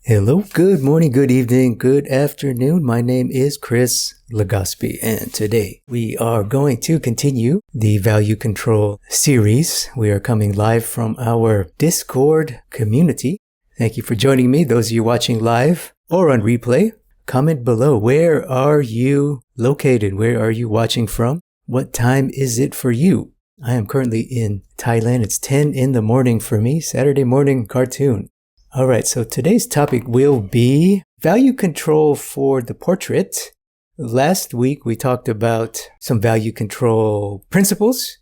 Hello, good morning, good evening, good afternoon. My name is Chris Legaspi, and today we are going to continue the value control series. We are coming live from our Discord community. Thank you for joining me. Those of you watching live or on replay, comment below. Where are you located? Where are you watching from? What time is it for you? I am currently in Thailand. It's 10 in the morning for me, Saturday morning cartoon. All right, so today's topic will be value control for the portrait. Last week, we talked about some value control principles,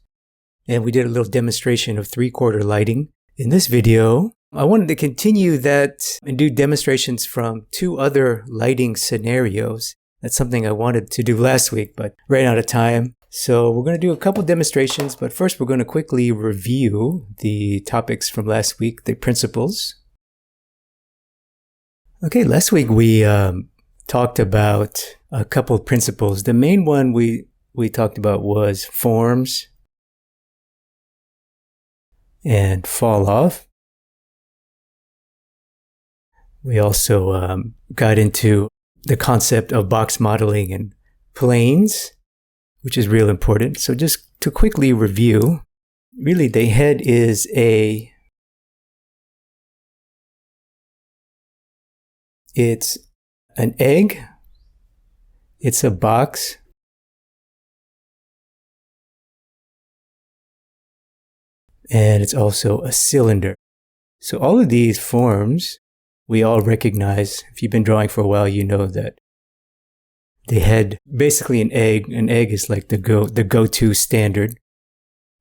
and we did a little demonstration of three-quarter lighting. In this video, I wanted to continue that and do demonstrations from two other lighting scenarios. That's something I wanted to do last week, but ran out of time. So we're going to do a couple demonstrations, but first we're going to quickly review the topics from last week, the principles. Okay, last week we talked about a couple of principles. The main one we talked about was forms and fall off. We also got into the concept of box modeling and planes, which is real important. So just to quickly review, really the head is it's an egg, it's a box, and it's also a cylinder. So all of these forms, we all recognize. If you've been drawing for a while, you know that the head, basically an egg is like the go-to standard.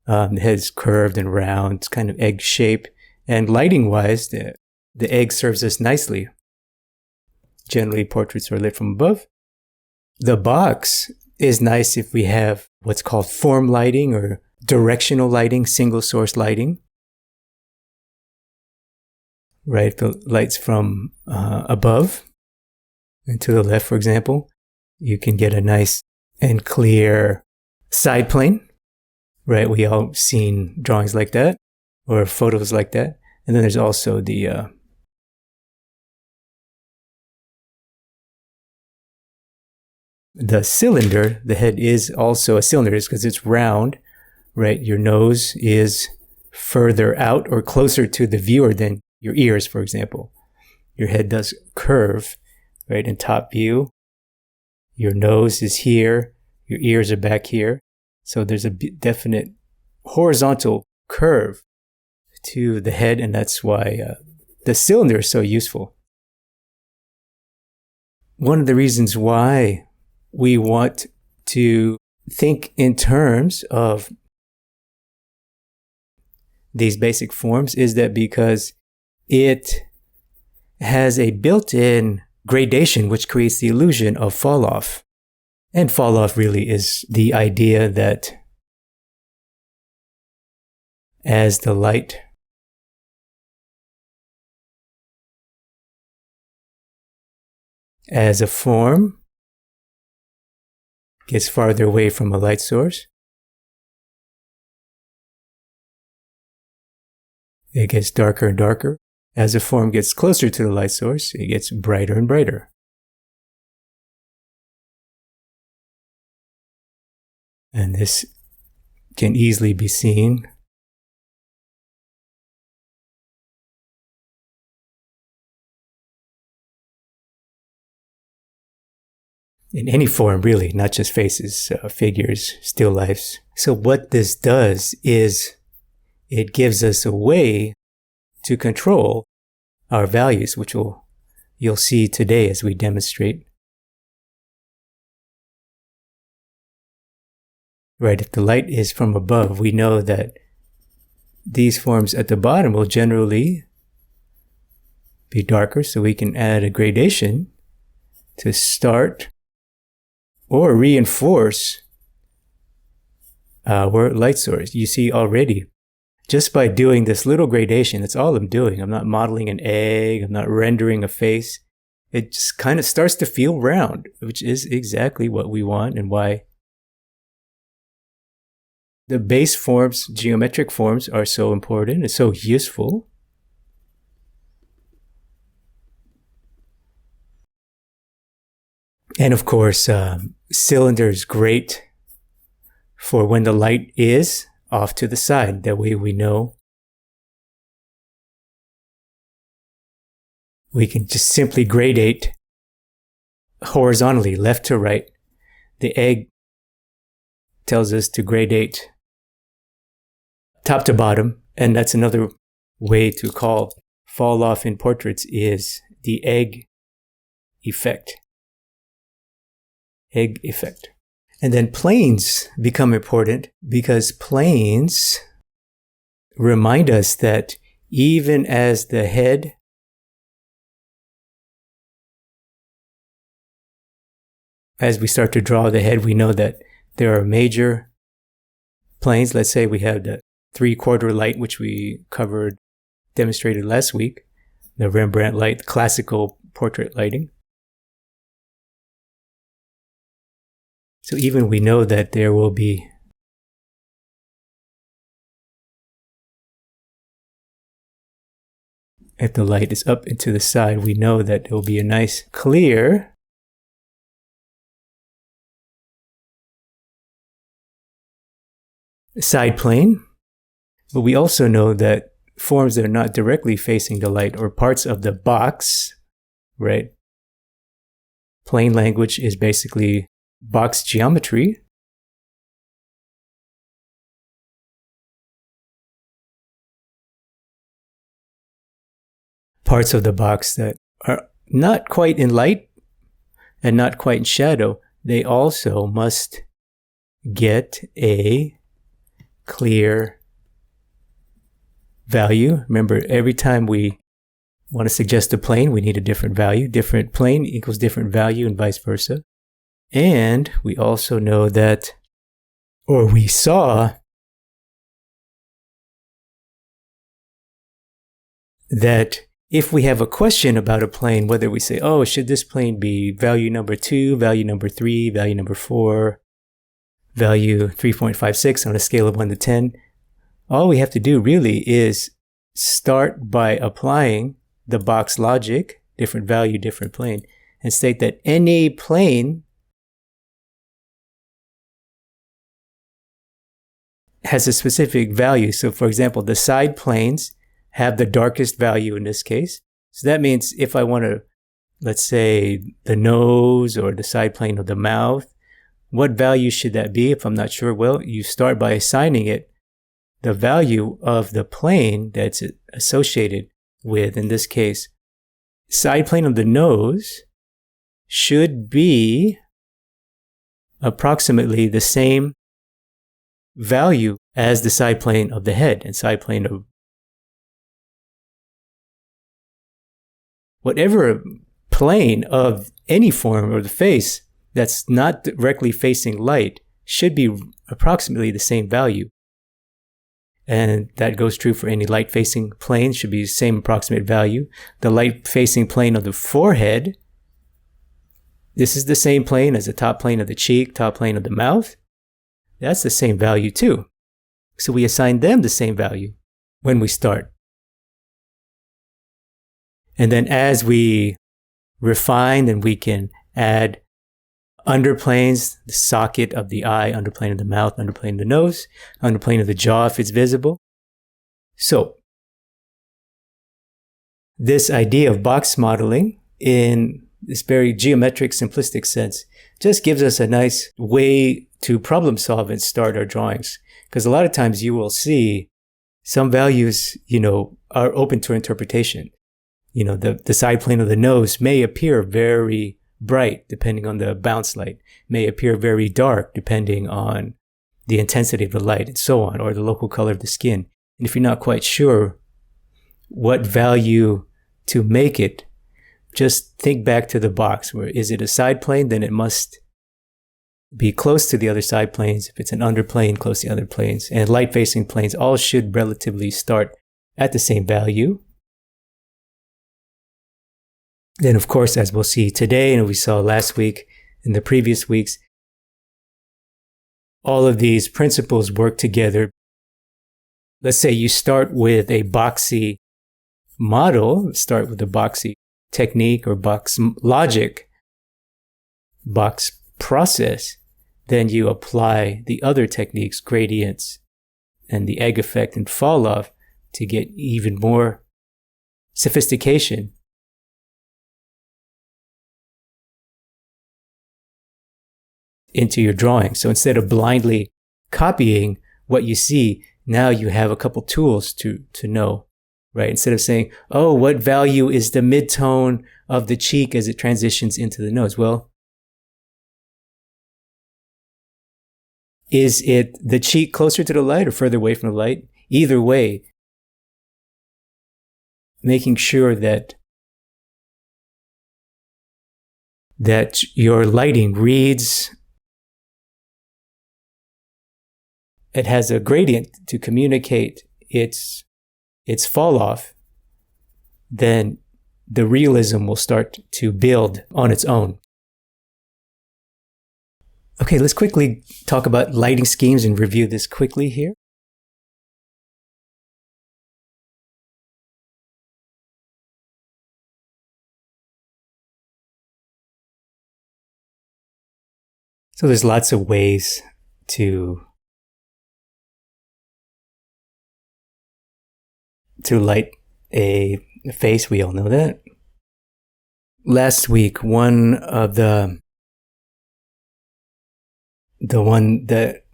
The head's curved and round, it's kind of egg shape. And lighting-wise, the egg serves us nicely. Generally, portraits are lit from above. The box is nice if we have what's called form lighting or directional lighting, single source lighting. Right, the lights from above and to the left, for example, you can get a nice and clear side plane. Right, we all seen drawings like that or photos like that. And then there's also the cylinder. The head is also a cylinder because it's round, right? Your nose is further out or closer to the viewer than your ears, for example. Your head does curve, right? In top view, your nose is here, your ears are back here. So there's a definite horizontal curve to the head, and that's why the cylinder is so useful. One of the reasons why we want to think in terms of these basic forms is that because it has a built-in gradation which creates the illusion of fall off. And fall off really is the idea that as the light as a form gets farther away from a light source, it gets darker and darker. As a form gets closer to the light source, it gets brighter and brighter. And this can easily be seen in any form, really, not just faces, figures, still lifes. So what this does is it gives us a way to control our values, which you'll see today as we demonstrate. Right, if the light is from above, we know that these forms at the bottom will generally be darker, so we can add a gradation to start or reinforce our light source. You see already, just by doing this little gradation, that's all I'm doing. I'm not modeling an egg, I'm not rendering a face. It just kind of starts to feel round, which is exactly what we want and why the base forms, geometric forms, are so important and so useful. And of course, cylinder is great for when the light is off to the side. That way we know we can just simply gradate horizontally, left to right. The egg tells us to gradate top to bottom, and that's another way to call fall off in portraits is the egg effect. Egg effect. And then planes become important because planes remind us that even as the head as we start to draw the head, we know that there are major planes. Let's say we have the 3/4 light, which we demonstrated last week, the Rembrandt light, the classical portrait lighting. So even we know that there will be if the light is up and to the side, we know that there will be a nice clear side plane. But we also know that forms that are not directly facing the light or parts of the box, right? Plain language is basically box geometry. Parts of the box that are not quite in light and not quite in shadow, they also must get a clear value. Remember, every time we want to suggest a plane, we need a different value. Different plane equals different value and vice versa. And we also know that, or we saw that if we have a question about a plane, whether we say, oh, should this plane be value number 2, value number 3, value number 4, value 3.56 on a scale of 1 to 10, all we have to do really is start by applying the box logic, different value, different plane, and state that any plane has a specific value. So for example, the side planes have the darkest value in this case. So that means if I want to, let's say the nose or the side plane of the mouth, what value should that be? If I'm not sure, well, you start by assigning it the value of the plane that's associated with, in this case, side plane of the nose should be approximately the same value as the side plane of the head and side plane of whatever plane of any form or the face that's not directly facing light should be approximately the same value. And that goes true for any light facing plane, should be the same approximate value. The light facing plane of the forehead, this is the same plane as the top plane of the cheek, top plane of the mouth. That's the same value too. So we assign them the same value when we start. And then as we refine, then we can add underplanes, the socket of the eye, underplane of the mouth, underplane of the nose, underplane of the jaw if it's visible. So this idea of box modeling in this very geometric, simplistic sense just gives us a nice way to problem solve and start our drawings. Because a lot of times you will see some values, are open to interpretation. The side plane of the nose may appear very bright depending on the bounce light, may appear very dark depending on the intensity of the light and so on, or the local color of the skin. And if you're not quite sure what value to make it, just think back to the box. Where is it a side plane? Then it must be close to the other side planes. If it's an underplane, close to the other planes. And light facing planes all should relatively start at the same value. Then, of course, as we'll see today and we saw last week and the previous weeks, all of these principles work together. Let's say you start with a boxy model, start with a boxy technique or box logic. box process, then you apply the other techniques, gradients, and the egg effect and fall off to get even more sophistication. Into your drawing. So instead of blindly copying what you see, now you have a couple tools to know, right? Instead of saying, oh, what value is the midtone of the cheek as it transitions into the nose? Well, is it the cheek closer to the light or further away from the light? Either way, making sure that your lighting reads, it has a gradient to communicate its fall off, then the realism will start to build on its own. Okay, let's quickly talk about lighting schemes and review this quickly here. So there's lots of ways to light a face. We all know that. Last week, one of the one that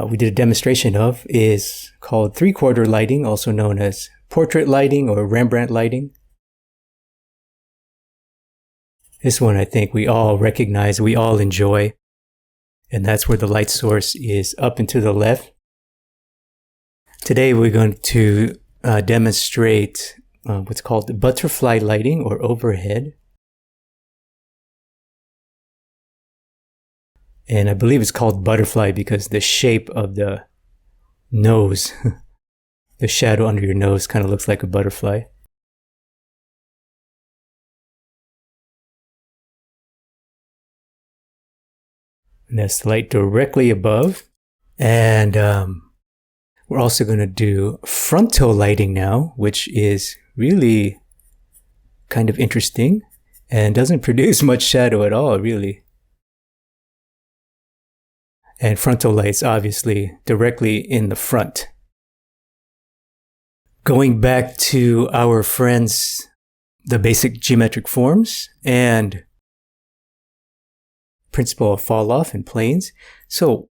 we did a demonstration of is called 3/4 lighting, also known as portrait lighting or Rembrandt lighting. This one I think we all recognize, we all enjoy, and that's where the light source is up and to the left. Today we're going to demonstrate what's called butterfly lighting or overhead. And I believe it's called butterfly because the shape of the nose, the shadow under your nose kind of looks like a butterfly. And that's the light directly above. And we're also going to do frontal lighting now, which is really kind of interesting and doesn't produce much shadow at all, really. And frontal light's obviously directly in the front. Going back to our friends, the basic geometric forms and principle of fall off in planes. So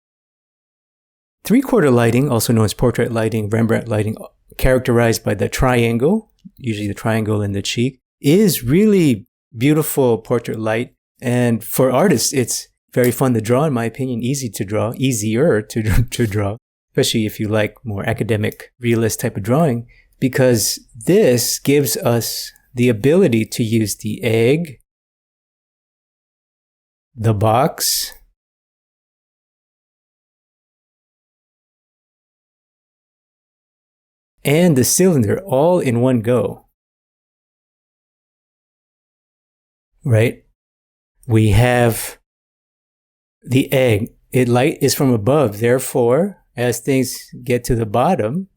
3/4 lighting, also known as portrait lighting, Rembrandt lighting, characterized by the triangle, usually the triangle in the cheek, is really beautiful portrait light. And for artists, it's very fun to draw, in my opinion, easier to draw, especially if you like more academic, realist type of drawing, because this gives us the ability to use the egg, the box, and the cylinder all in one go. Right? We have the egg. Light is from above. Therefore, as things get to the bottom,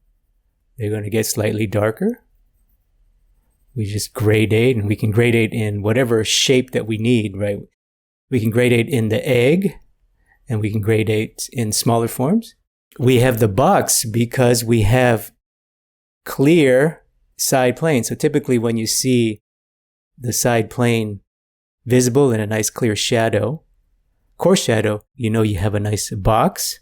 they're going to get slightly darker. We just gradate, and we can gradate in whatever shape that we need, right? We can gradate in the egg, and we can gradate in smaller forms. We have the box because we have clear side plane. So typically when you see the side plane visible in a nice clear shadow, coarse shadow, you know you have a nice box.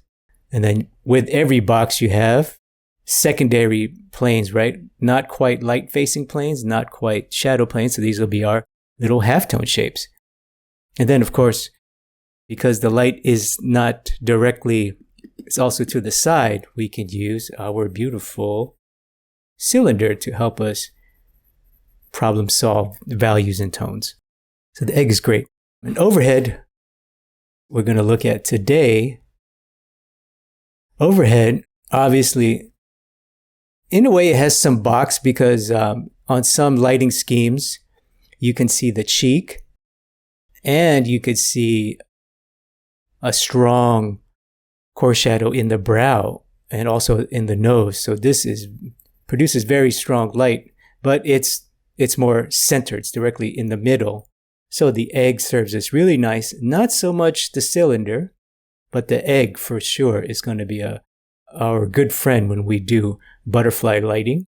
And then with every box you have secondary planes, right? Not quite light facing planes, not quite shadow planes. So these will be our little halftone shapes. And then of course, because the light is not directly, it's also to the side, we can use our beautiful cylinder to help us problem solve values and tones. So the egg is great. And overhead, we're going to look at today. Overhead, obviously, in a way it has some box because on some lighting schemes, you can see the cheek and you could see a strong core shadow in the brow and also in the nose. So this produces very strong light, but it's more centered. It's directly in the middle. So the egg serves us really nice. Not so much the cylinder, but the egg for sure is going to be our good friend when we do butterfly lighting.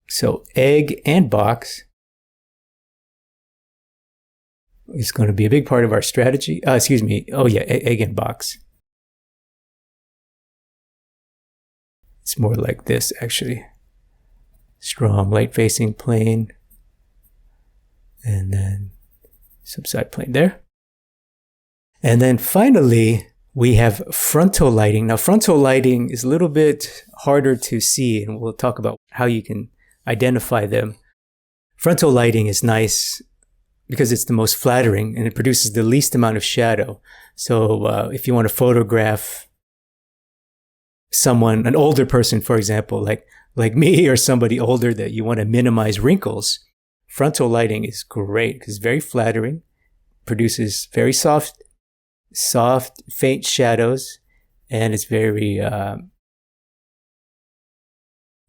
So egg and box is going to be a big part of our strategy. Egg and box. It's more like this, actually. Strong light-facing plane. And then some side plane there. And then finally, we have frontal lighting. Now, frontal lighting is a little bit harder to see, and we'll talk about how you can identify them. Frontal lighting is nice because it's the most flattering and it produces the least amount of shadow. So if you want to photograph someone, an older person, for example, like me or somebody older that you want to minimize wrinkles, frontal lighting is great because it's very flattering, produces very soft, faint shadows, and it's very,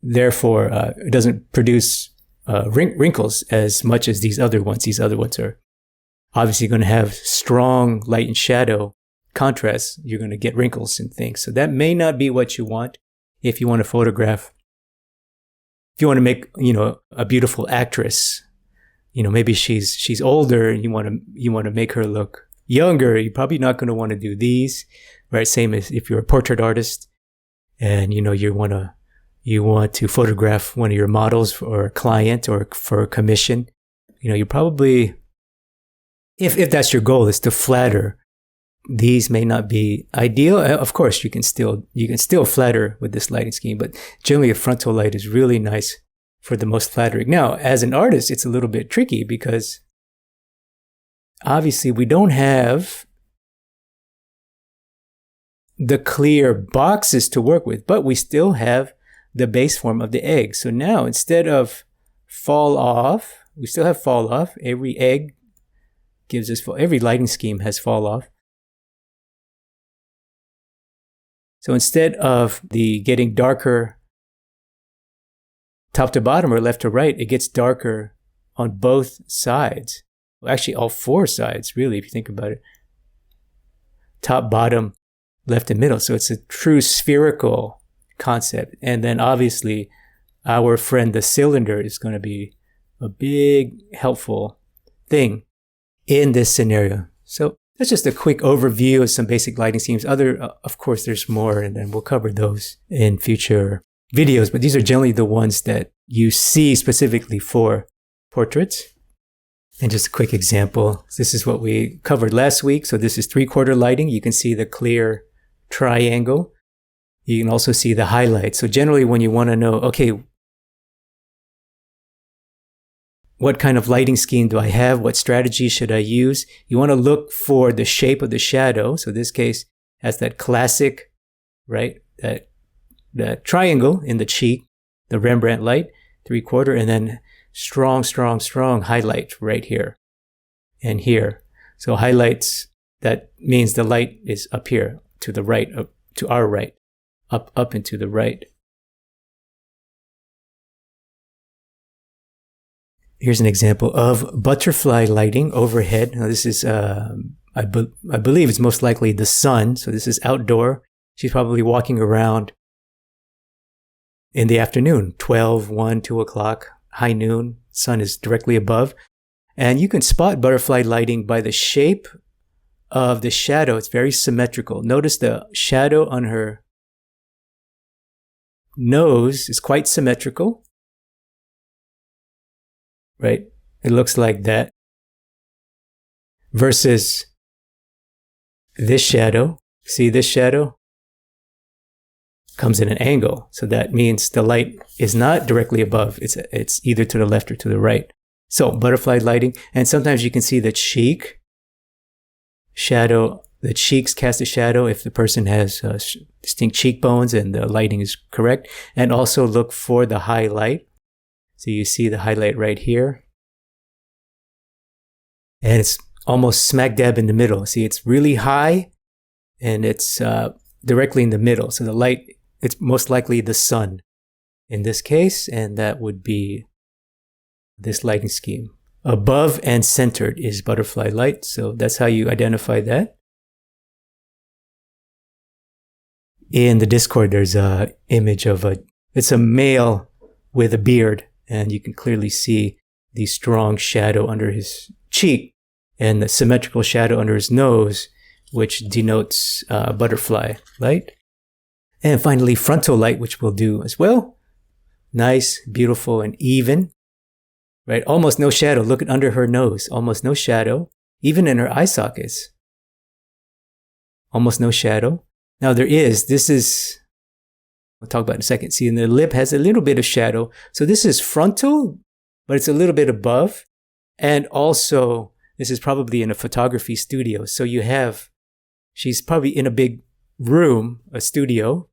therefore, it doesn't produce wrinkles as much as these other ones. These other ones are obviously going to have strong light and shadow contrast. You're going to get wrinkles and things. So that may not be what you want if you want to photograph. If you want to make, a beautiful actress, maybe she's older and you want to make her look younger, you're probably not going to want to do these, right? Same as if you're a portrait artist and, you want to photograph one of your models for a client or for a commission. You probably, if that's your goal, is to flatter, these may not be ideal. Of course, you can still flatter with this lighting scheme, but generally a frontal light is really nice for the most flattering. Now, as an artist, it's a little bit tricky because obviously we don't have the clear boxes to work with, but we still have the base form of the egg. So now instead of fall off, we still have fall off. Every egg gives us every lighting scheme has fall off. So instead of the getting darker top to bottom or left to right, it gets darker on both sides. Well, actually, all four sides, really, if you think about it. Top, bottom, left, and middle. So it's a true spherical concept. And then obviously, our friend, the cylinder, is going to be a big, helpful thing in this scenario. So that's just a quick overview of some basic lighting schemes. Of course, there's more, and then we'll cover those in future videos. But these are generally the ones that you see specifically for portraits. And just a quick example. This is what we covered last week. So this is 3/4 lighting. You can see the clear triangle. You can also see the highlights. So generally when you want to know, okay, what kind of lighting scheme do I have? What strategy should I use? You want to look for the shape of the shadow. So this case has that classic, right? That triangle in the cheek, the Rembrandt light, 3/4, and then strong highlight right here and here. So highlights, that means the light is up here to the right, to our right, up and to the right. Here's an example of butterfly lighting overhead. Now this is, I believe it's most likely the sun. So this is outdoor. She's probably walking around in the afternoon, 12, 1, 2 o'clock, high noon. Sun is directly above. And you can spot butterfly lighting by the shape of the shadow. It's very symmetrical. Notice the shadow on her nose is quite symmetrical. Right? It looks like that. Versus this shadow. See this shadow? Comes in an angle. So that means the light is not directly above. It's either to the left or to the right. So butterfly lighting. And sometimes you can see the cheek shadow. The cheeks cast a shadow if the person has distinct cheekbones and the lighting is correct. And also look for the highlight. So you see the highlight right here. And it's almost smack dab in the middle. See, it's really high and it's directly in the middle. So the light, it's most likely the sun in this case. And that would be this lighting scheme. Above and centered is butterfly light, so that's how you identify that. In the Discord, there's a image of it's a male with a beard, and you can clearly see the strong shadow under his cheek and the symmetrical shadow under his nose, which denotes butterfly light. And finally, frontal light, which we'll do as well. Nice, beautiful, and even. Right? Almost no shadow. Look at under her nose. Almost no shadow. Even in her eye sockets. Almost no shadow. Now this is, we'll talk about in a second. See, and the lip has a little bit of shadow. So this is frontal, but it's a little bit above. And also, this is probably in a photography studio. So she's probably in a big room, a studio,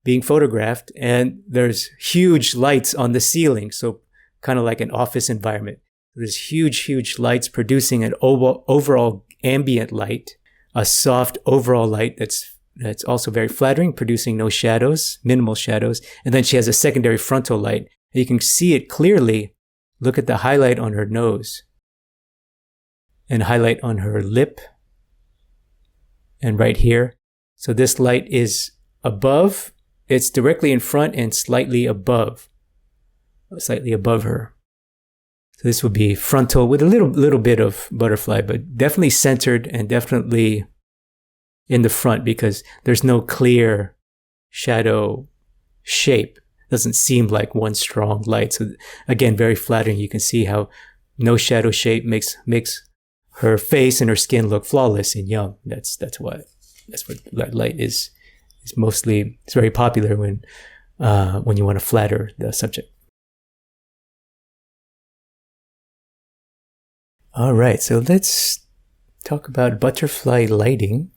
being photographed. And there's huge lights on the ceiling. So kind of like an office environment. There's huge lights producing an overall ambient light, a soft overall light that's also very flattering, producing no shadows, minimal shadows. And then she has a secondary frontal light. And you can see it clearly. Look at the highlight on her nose and highlight on her lip and right here. So this light is above. It's directly in front and slightly above her. So this would be frontal with a little bit of butterfly, but definitely centered and definitely in the front because there's no clear shadow shape. Doesn't seem like one strong light. So again, very flattering. You can see how no shadow shape makes her face and her skin look flawless and young. That's what that light is mostly. It's very popular when you want to flatter the subject. All right, so let's talk about butterfly lighting.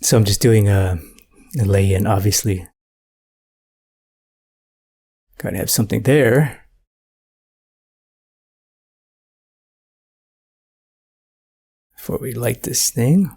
So I'm just doing a lay-in, obviously. Gotta have something there. Before we light this thing.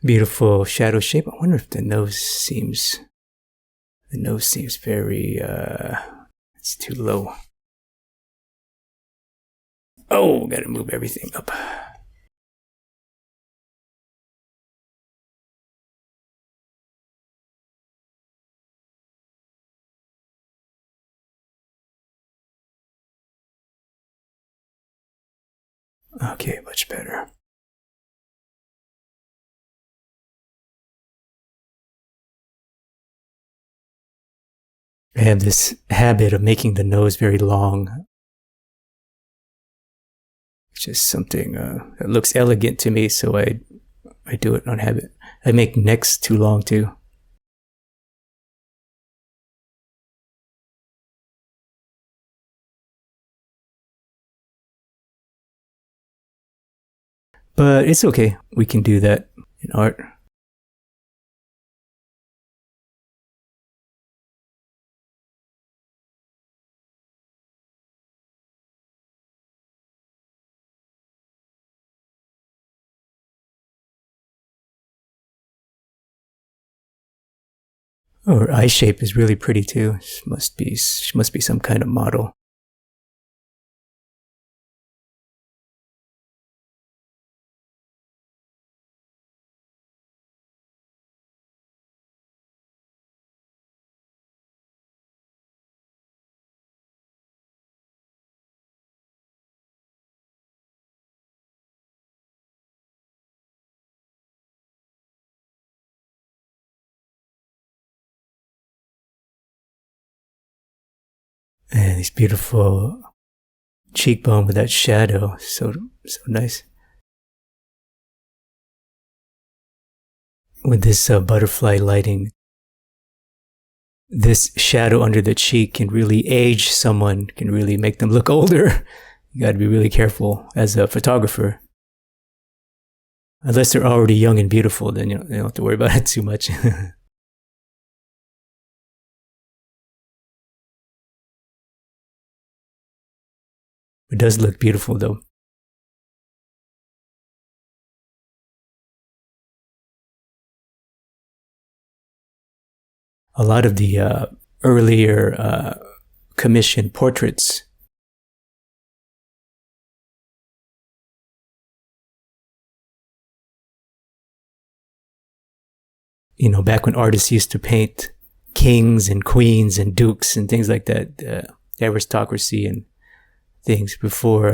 Beautiful shadow shape. I wonder if the nose seems very, it's too low. Oh, gotta move everything up. Okay, much better. I have this habit of making the nose very long. It's just something that looks elegant to me, so I do it on habit. I make necks too long too. But it's okay. We can do that in art. Her eye shape is really pretty too. She must be some kind of model. And these beautiful cheekbone with that shadow, so nice. With this butterfly lighting, this shadow under the cheek can really age someone, can really make them look older. You got to be really careful as a photographer. Unless they're already young and beautiful, then you don't have to worry about it too much. It does look beautiful though. A lot of the earlier commissioned portraits, back when artists used to paint kings and queens and dukes and things like that, aristocracy and things before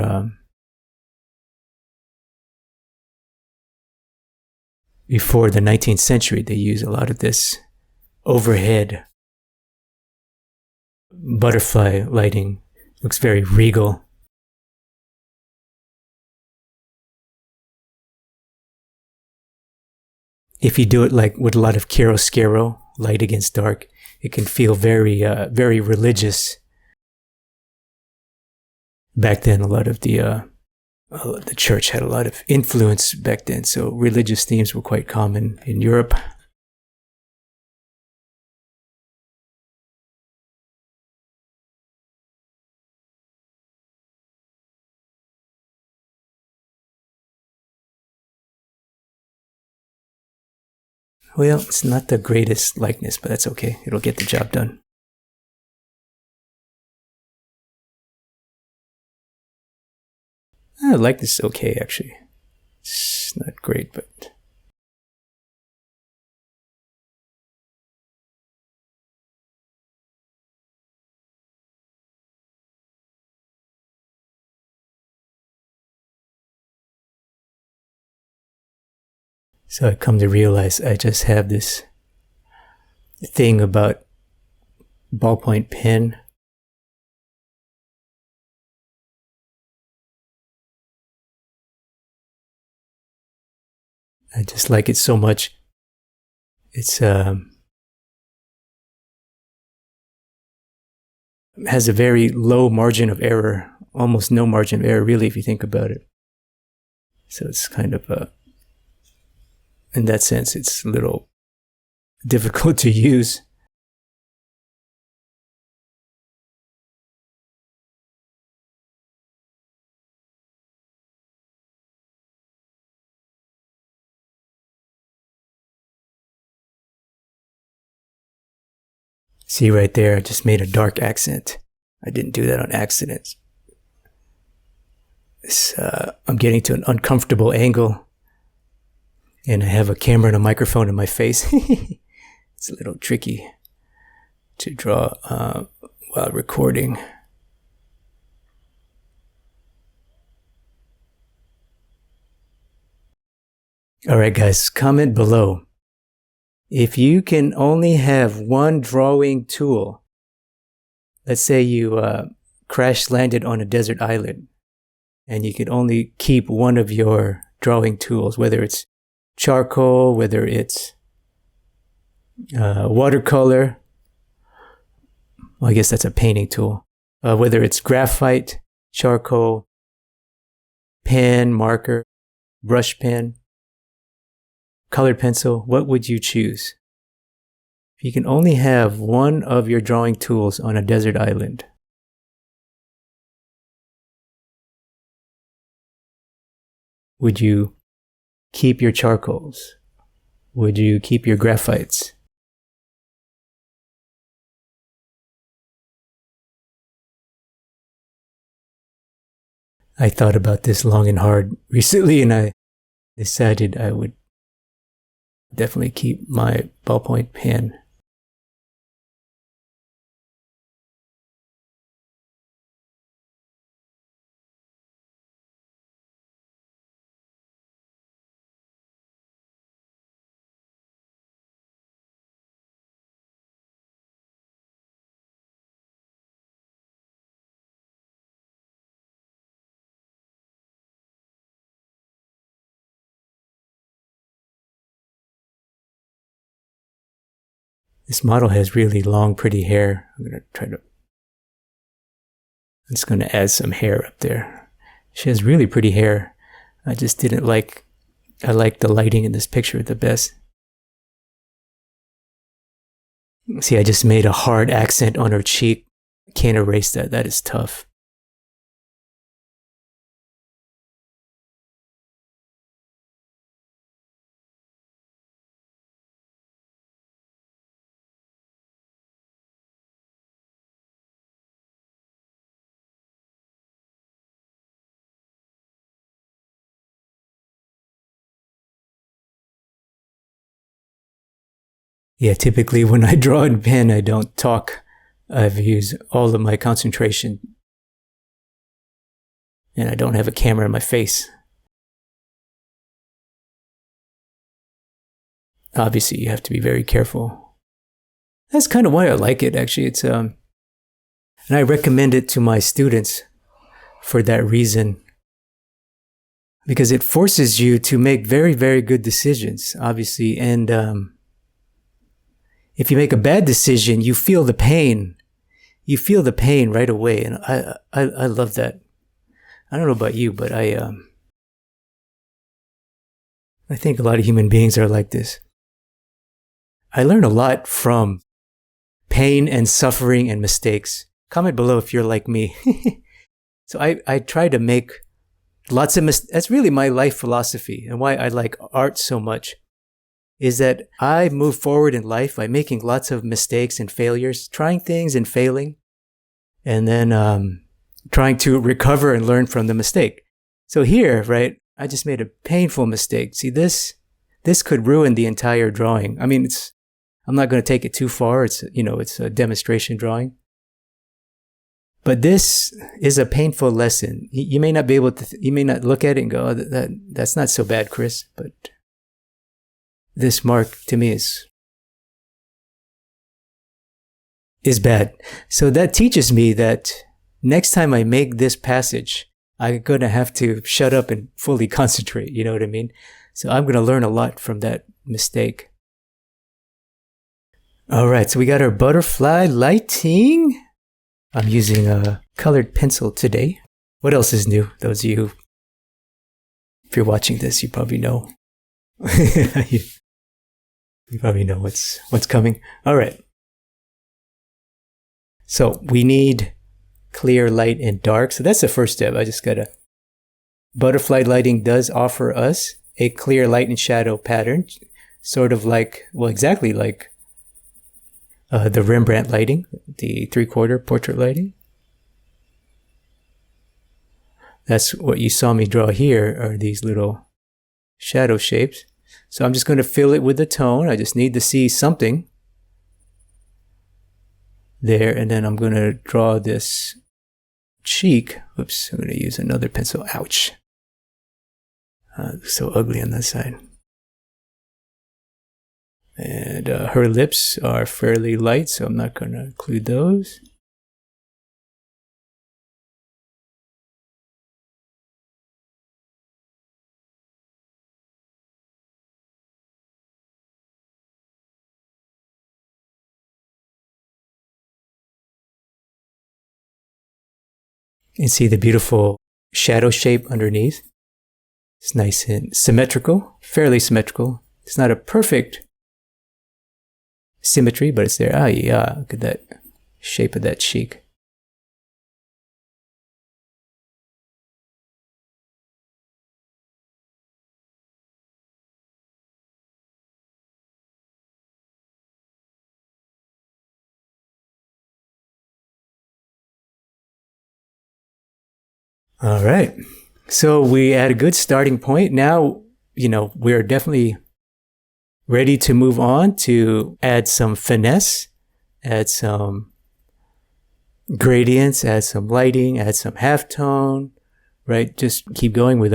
the 19th century, they used a lot of this overhead butterfly lighting. Looks very regal. If you do it like with a lot of chiaroscuro, light against dark, it can feel very, very religious. Back then, a lot of the church had a lot of influence back then, so religious themes were quite common in Europe. Well, it's not the greatest likeness, but that's okay. It'll get the job done. I like this okay, actually. It's not great, but... So I come to realize I just have this thing about ballpoint pen. I just like it so much. It's has a very low margin of error, almost no margin of error, really, if you think about it. So it's kind of in that sense, it's a little difficult to use. See right there, I just made a dark accent. I didn't do that on accident. I'm getting to an uncomfortable angle, and I have a camera and a microphone in my face. It's a little tricky to draw while recording. All right, guys, comment below. If you can only have one drawing tool let's say you crash landed on a desert island and you could only keep one of your drawing tools, whether it's charcoal, whether it's watercolor. Well, I guess that's a painting tool. Whether it's graphite, charcoal, pen, marker, brush pen, colored pencil, what would you choose? If you can only have one of your drawing tools on a desert island, would you keep your charcoals? Would you keep your graphites? I thought about this long and hard recently, and I decided I would definitely keep my ballpoint pen. This model has really long, pretty hair. I'm just going to add some hair up there. She has really pretty hair. I just didn't like, I like the lighting in this picture the best. See, I just made a hard accent on her cheek. Can't erase that. That is tough. Yeah, typically when I draw in pen, I don't talk. I've used all of my concentration. And I don't have a camera in my face. Obviously, you have to be very careful. That's kind of why I like it, actually. It's and I recommend it to my students for that reason. Because it forces you to make very, very good decisions, obviously. And if you make a bad decision, you feel the pain. You feel the pain right away. And I love that. I don't know about you, but I think a lot of human beings are like this. I learn a lot from pain and suffering and mistakes. Comment below if you're like me. So I try to make lots of mistakes. That's really my life philosophy, and why I like art so much is that I move forward in life by making lots of mistakes and failures, trying things and failing, and then trying to recover and learn from the mistake. So here, right, I just made a painful mistake. See, this could ruin the entire drawing. I mean, I'm not going to take it too far. It's a demonstration drawing. But this is a painful lesson. You may not be able to, you may not look at it and go, oh, that's not so bad, Chris. But this mark to me is bad. So that teaches me that next time I make this passage, I'm going to have to shut up and fully concentrate. You know what I mean? So I'm going to learn a lot from that mistake. All right. So we got our butterfly lighting. I'm using a colored pencil today. What else is new? Those of you, if you're watching this, you probably know. you probably know what's coming. All right. So we need clear, light, and dark. So that's the first step. I just gotta. Butterfly lighting does offer us a clear light and shadow pattern, sort of like, well, exactly like the Rembrandt lighting, the 3/4 portrait lighting. That's what you saw me draw here, are these little shadow shapes. So I'm just going to fill it with the tone. I just need to see something there, and then I'm going to draw this cheek. Oops, I'm going to use another pencil. Ouch. So ugly on that side. And her lips are fairly light, so I'm not going to include those. And see the beautiful shadow shape underneath. It's nice and symmetrical, fairly symmetrical. It's not a perfect symmetry, but it's there. Ah, yeah, look at that shape of that cheek. All right. So we had a good starting point. Now, we're definitely ready to move on to add some finesse, add some gradients, add some lighting, add some halftone, right? Just keep going with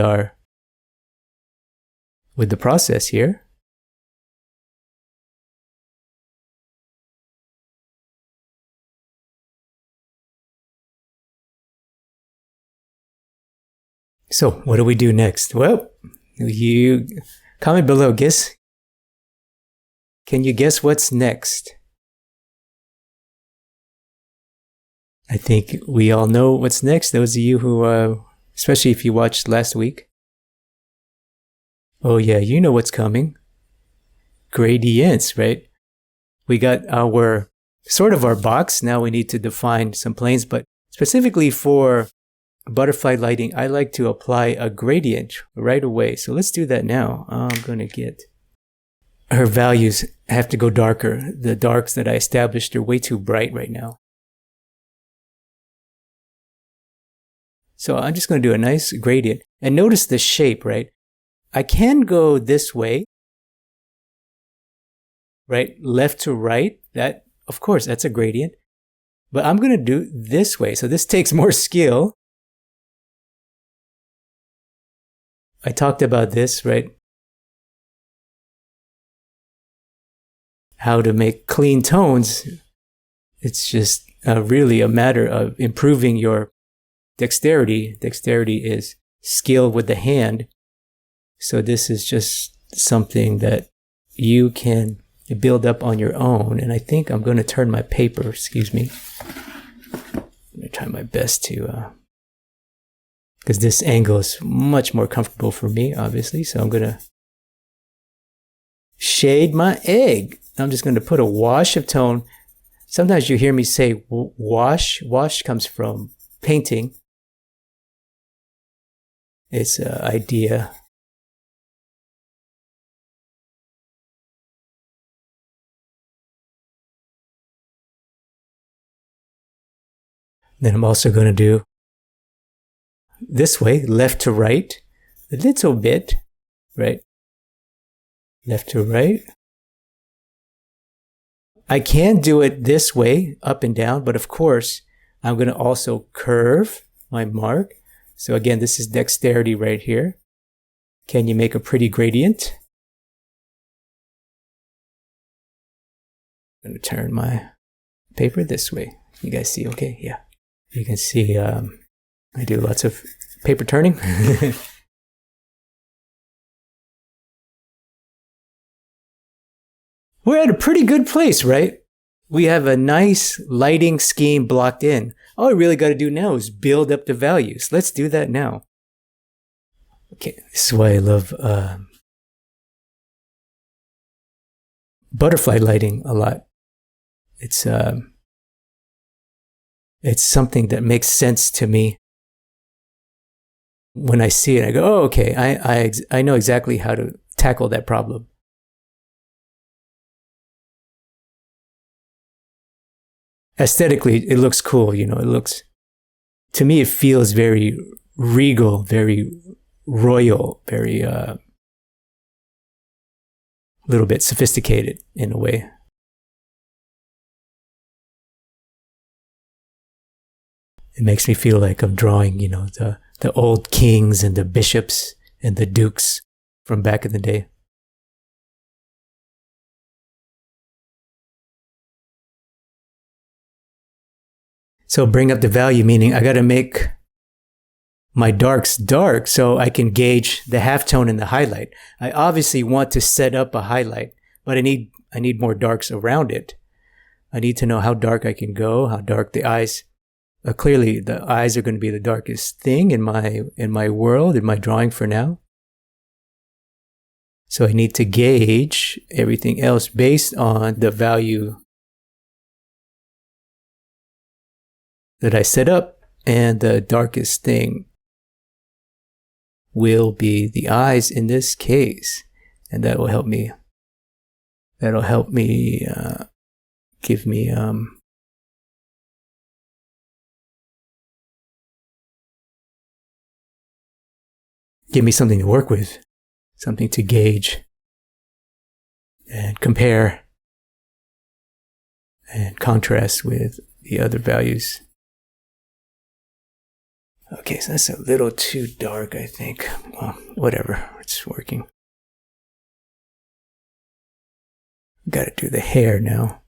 the process here. So what do we do next? Well, you comment below. Can you guess what's next? I think we all know what's next. Those of you who, especially if you watched last week. Oh yeah, you know what's coming. Gradients, right? We got our box. Now we need to define some planes, but specifically for butterfly lighting, I like to apply a gradient right away. So let's do that now. I'm going to get her values have to go darker. The darks that I established are way too bright right now. So I'm just going to do a nice gradient. And notice the shape, right? I can go this way, right? Left to right. That, of course, that's a gradient. But I'm going to do this way. So this takes more skill. I talked about this, right? How to make clean tones. It's just really a matter of improving your dexterity. Dexterity is skill with the hand. So this is just something that you can build up on your own. And I think I'm going to turn my paper, excuse me. I'm going to try my best to, because this angle is much more comfortable for me, obviously. So I'm going to shade my egg. I'm just going to put a wash of tone. Sometimes you hear me say wash. Wash comes from painting. It's an idea. Then I'm also going to do this way, left to right, a little bit, right? Left to right. I can do it this way, up and down, but of course, I'm going to also curve my mark. So again, this is dexterity right here. Can you make a pretty gradient? I'm going to turn my paper this way. You guys see okay? Yeah. You can see I do lots of paper turning. We're at a pretty good place, right? We have a nice lighting scheme blocked in. All I really got to do now is build up the values. Let's do that now. Okay, this is why I love butterfly lighting a lot. It's something that makes sense to me. When I see it, I go, oh, okay, I know exactly how to tackle that problem. Aesthetically, it looks cool, to me, it feels very regal, very royal, very, little bit sophisticated in a way. It makes me feel like I'm drawing, the old kings and the bishops and the dukes from back in the day. So bring up the value, meaning I got to make my darks dark so I can gauge the halftone and the highlight. I obviously want to set up a highlight, but I need more darks around it. I need to know how dark I can go, how dark the eyes clearly the eyes are going to be the darkest thing in my world, in my drawing for now. So I need to gauge everything else based on the value that I set up, and the darkest thing will be the eyes in this case, and that will help me. That'll help me give me something to work with, something to gauge and compare and contrast with the other values. Okay, so that's a little too dark, I think. Well, whatever, it's working. Got to do the hair now.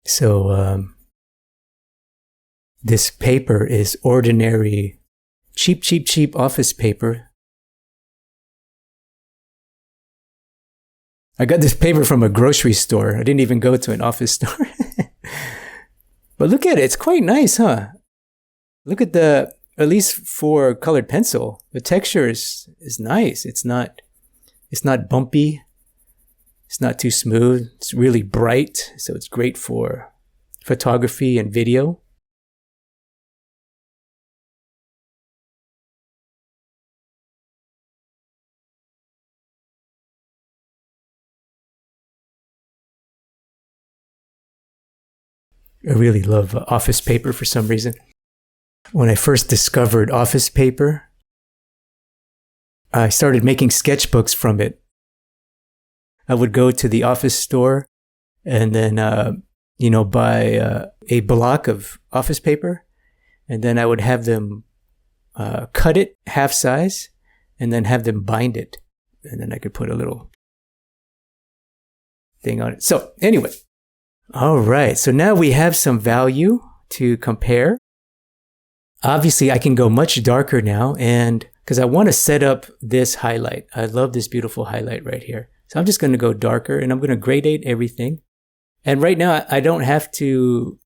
So this paper is ordinary, cheap office paper. I got this paper from a grocery store. I didn't even go to an office store. But look at it. It's quite nice, huh? Look at at least for colored pencil, the texture is nice. It's not bumpy. It's not too smooth. It's really bright. So it's great for photography and video. I really love office paper for some reason. When I first discovered office paper, I started making sketchbooks from it. I would go to the office store and then, buy a block of office paper, and then I would have them cut it half size and then have them bind it. And then I could put a little thing on it. So anyway, all right. So now we have some value to compare. Obviously, I can go much darker now, and because I want to set up this highlight. I love this beautiful highlight right here. So I'm just going to go darker, and I'm going to gradate everything. And right now, I don't have to,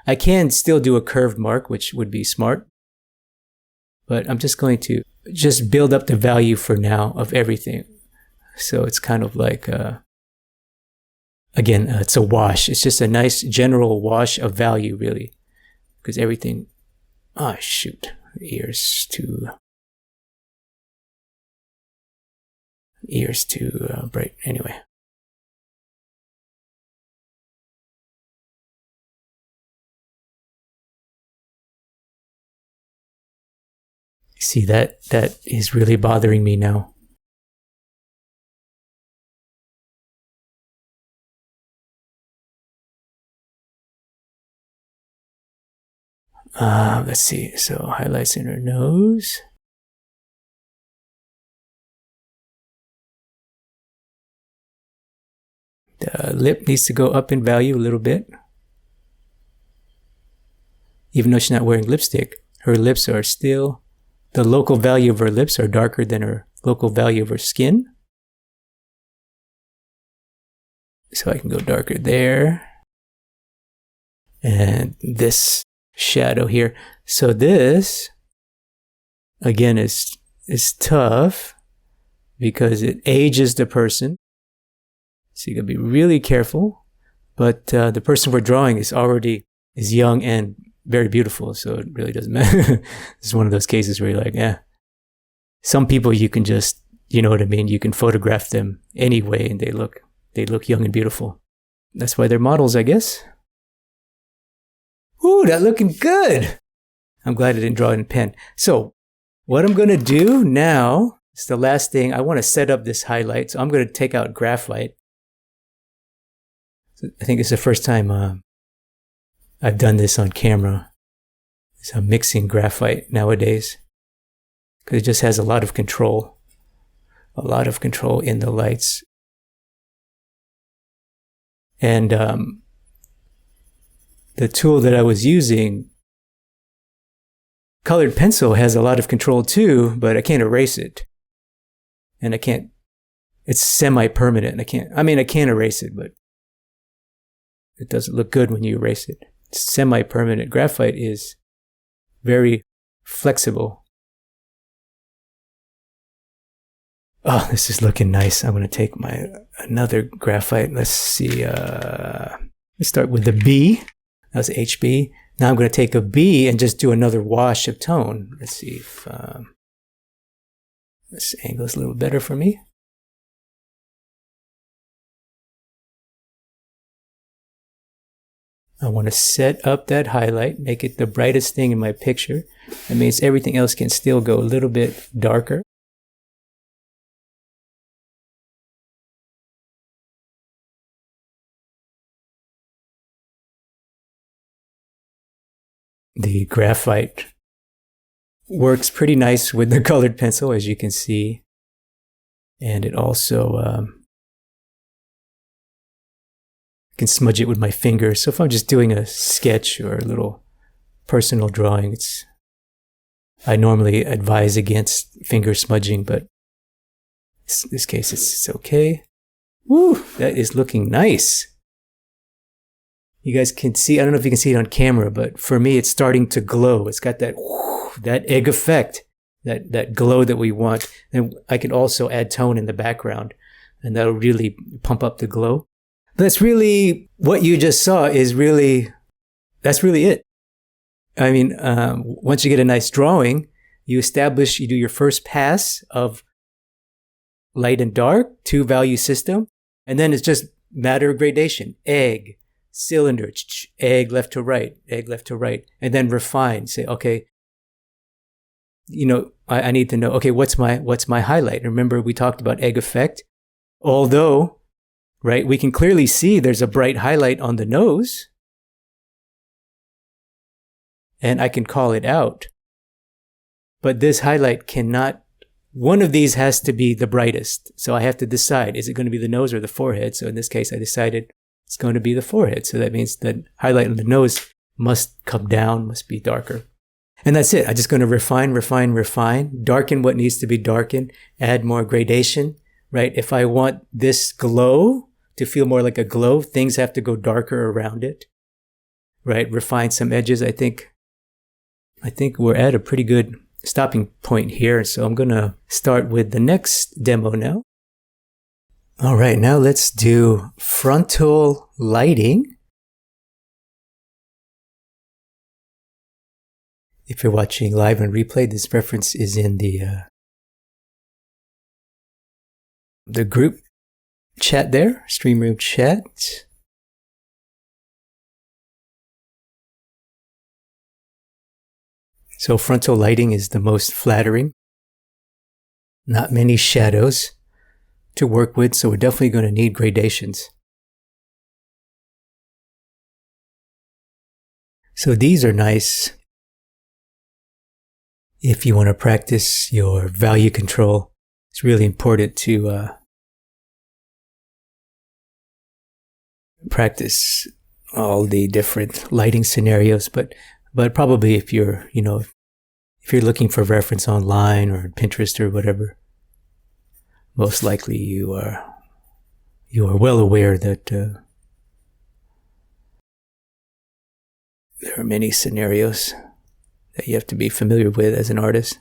I can still do a curved mark, which would be smart. But I'm just going to just build up the value for now of everything. So it's kind of like, again, it's a wash. It's just a nice general wash of value, really. Because everything, ears too bright. Anyway. See, that is really bothering me now. Let's see. So highlights in her nose. The lip needs to go up in value a little bit. Even though she's not wearing lipstick, her lips are still, the local value of her lips are darker than her local value of her skin. So I can go darker there. And this shadow here. So this, again, is tough because it ages the person. So you gotta be really careful. But the person we're drawing is young and very beautiful, so it really doesn't matter. It's one of those cases where you're like, yeah. Some people you can just, you know what I mean? You can photograph them anyway, and they look young and beautiful. That's why they're models, I guess. Ooh, that's looking good. I'm glad I didn't draw it in pen. So what I'm going to do now is the last thing. I want to set up this highlight. So I'm going to take out graphite. So I think it's the first time I've done this on camera. So I'm mixing graphite nowadays because it just has a lot of control in the lights. And the tool that I was using colored pencil has a lot of control too, but I can't erase it. And it's semi-permanent. I can't erase it, but it doesn't look good when you erase it. It's semi-permanent. Graphite is very flexible. Oh, this is looking nice. I'm going to take another graphite. Let's see. Let's start with the B. That was HB. Now I'm going to take a B and just do another wash of tone. Let's see if this angle is a little better for me. I want to set up that highlight, make it the brightest thing in my picture. That means everything else can still go a little bit darker. The graphite works pretty nice with the colored pencil, as you can see. And it also can smudge it with my finger. So if I'm just doing a sketch or a little personal drawing, I normally advise against finger smudging, but in this case it's okay. Woo, that is looking nice. You guys can see, I don't know if you can see it on camera, but for me, it's starting to glow. It's got that egg effect, that glow that we want. And I can also add tone in the background, and that'll really pump up the glow. That's really, what you just saw that's really it. I mean, once you get a nice drawing, you do your first pass of light and dark, 2-value system, and then it's just matter of gradation, egg, cylinder, egg left to right, and then refine. Say, okay, I need to know, okay, what's my highlight? Remember, we talked about egg effect. Although, right, we can clearly see there's a bright highlight on the nose, and I can call it out. But this highlight one of these has to be the brightest. So I have to decide, is it going to be the nose or the forehead? So in this case, I decided it's going to be the forehead. So that means that highlight on the nose must come down, must be darker. And that's it. I'm just going to refine, darken what needs to be darkened, add more gradation, right? If I want this glow to feel more like a glow, things have to go darker around it, right? Refine some edges. I think we're at a pretty good stopping point here. So I'm going to start with the next demo now. All right, now let's do frontal lighting. If you're watching live and replay, this reference is in the group chat there, stream room chat. So frontal lighting is the most flattering. Not many shadows to work with, so we're definitely going to need gradations. So these are nice if you want to practice your value control. It's really important to practice all the different lighting scenarios, but probably if you're looking for reference online or Pinterest or whatever, most likely you are well aware that there are many scenarios that you have to be familiar with as an artist.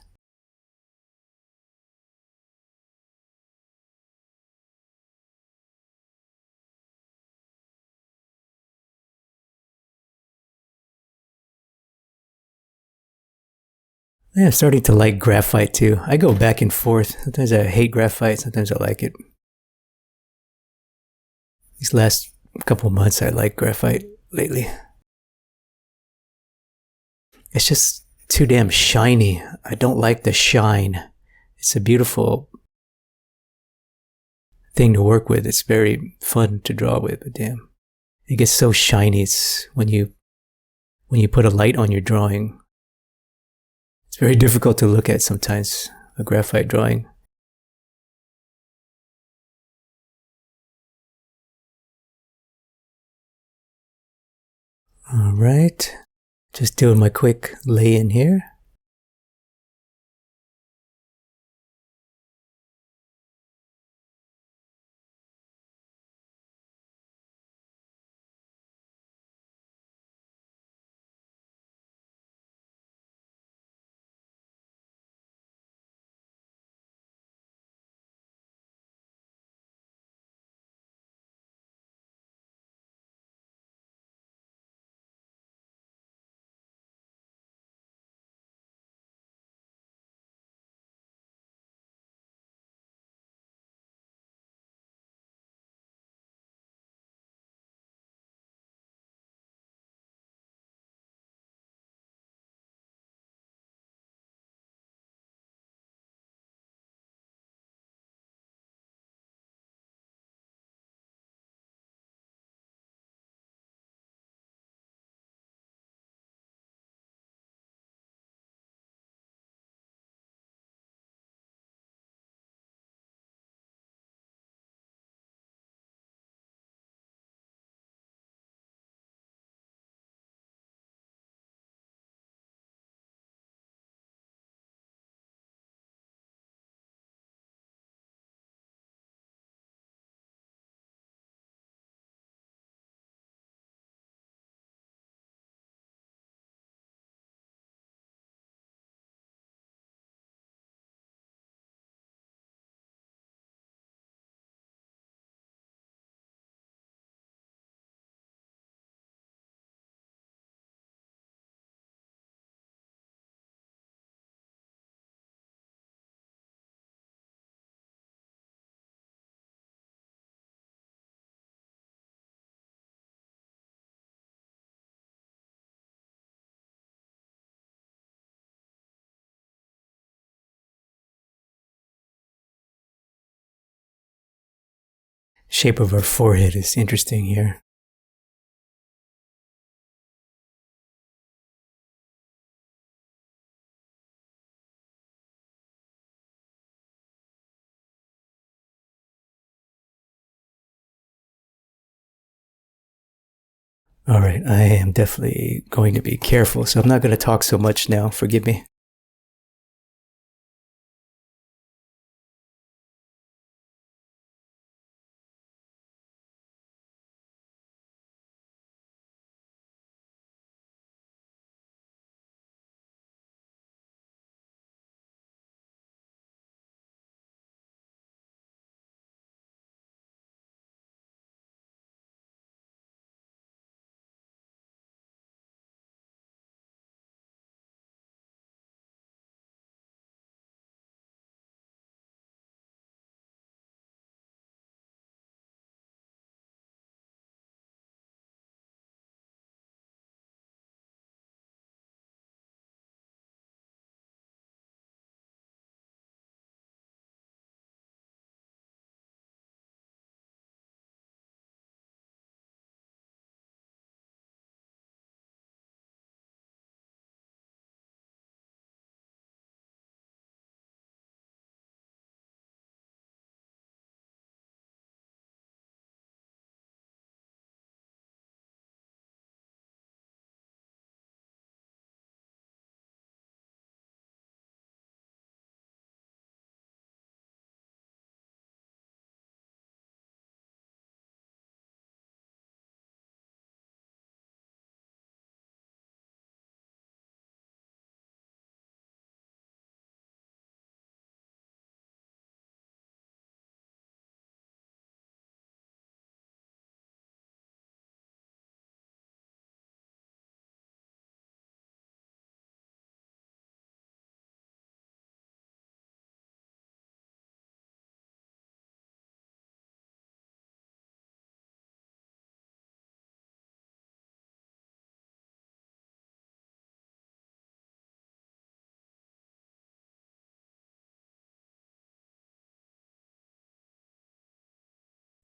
Yeah, I'm starting to like graphite too. I go back and forth. Sometimes I hate graphite, sometimes I like it. These last couple months I like graphite lately. It's just too damn shiny. I don't like the shine. It's a beautiful thing to work with. It's very fun to draw with, but damn, it gets so shiny. It's when you put a light on your drawing, it's very difficult to look at sometimes, a graphite drawing. All right, just doing my quick lay-in here. shape of our forehead is interesting here. All right, I am definitely going to be careful, so I'm not going to talk so much now. Forgive me.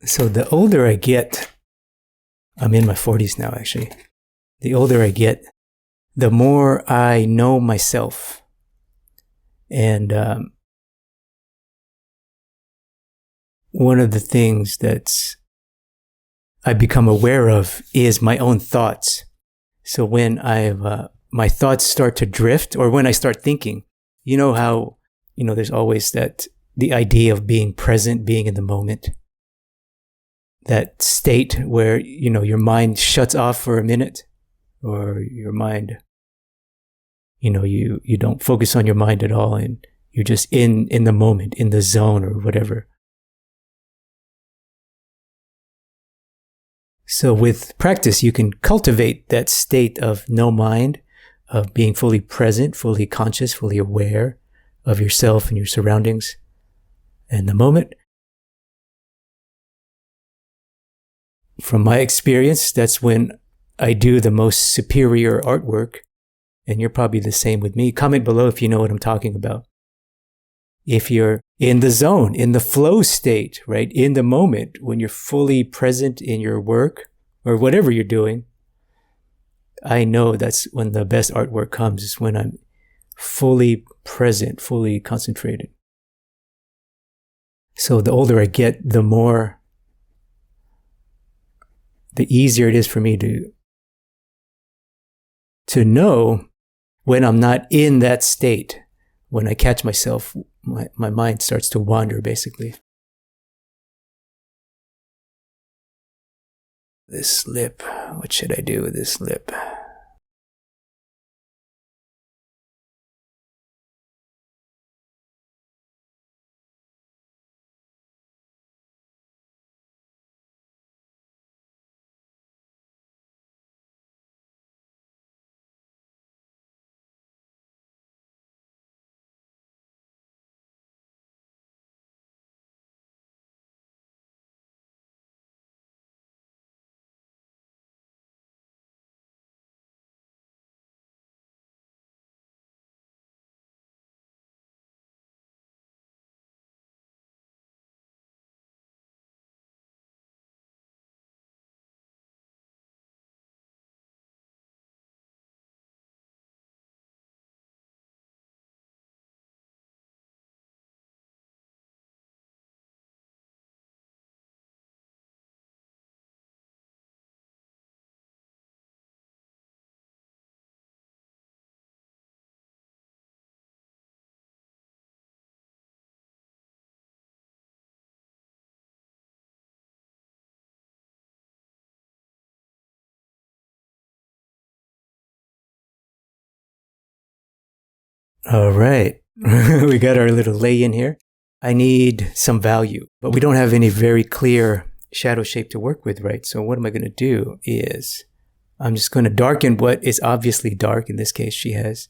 So the older I get, I'm in my 40s now actually. The older I get, the more I know myself. And one of the things that's I become aware of is my own thoughts. So when my thoughts start to drift, or when I start thinking, you know how, there's always the idea of being present, being in the moment. That state where, your mind shuts off for a minute, or your mind, you don't focus on your mind at all, and you're just in the moment, in the zone or whatever. So with practice, you can cultivate that state of no mind, of being fully present, fully conscious, fully aware of yourself and your surroundings and the moment. From my experience, that's when I do the most superior artwork, and you're probably the same with me. Comment below if you know what I'm talking about. If you're in the zone, in the flow state, right, in the moment, when you're fully present in your work or whatever you're doing, I know that's when the best artwork comes, is when I'm fully present, fully concentrated. So the older I get, the easier it is for me to know when I'm not in that state. When I catch myself, my mind starts to wander, basically. This lip, what should I do with this lip? All right. We got our little lay-in here. I need some value, but we don't have any very clear shadow shape to work with, right? So what am I going to do is I'm just going to darken what is obviously dark. In this case, she has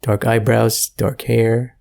dark eyebrows, dark hair.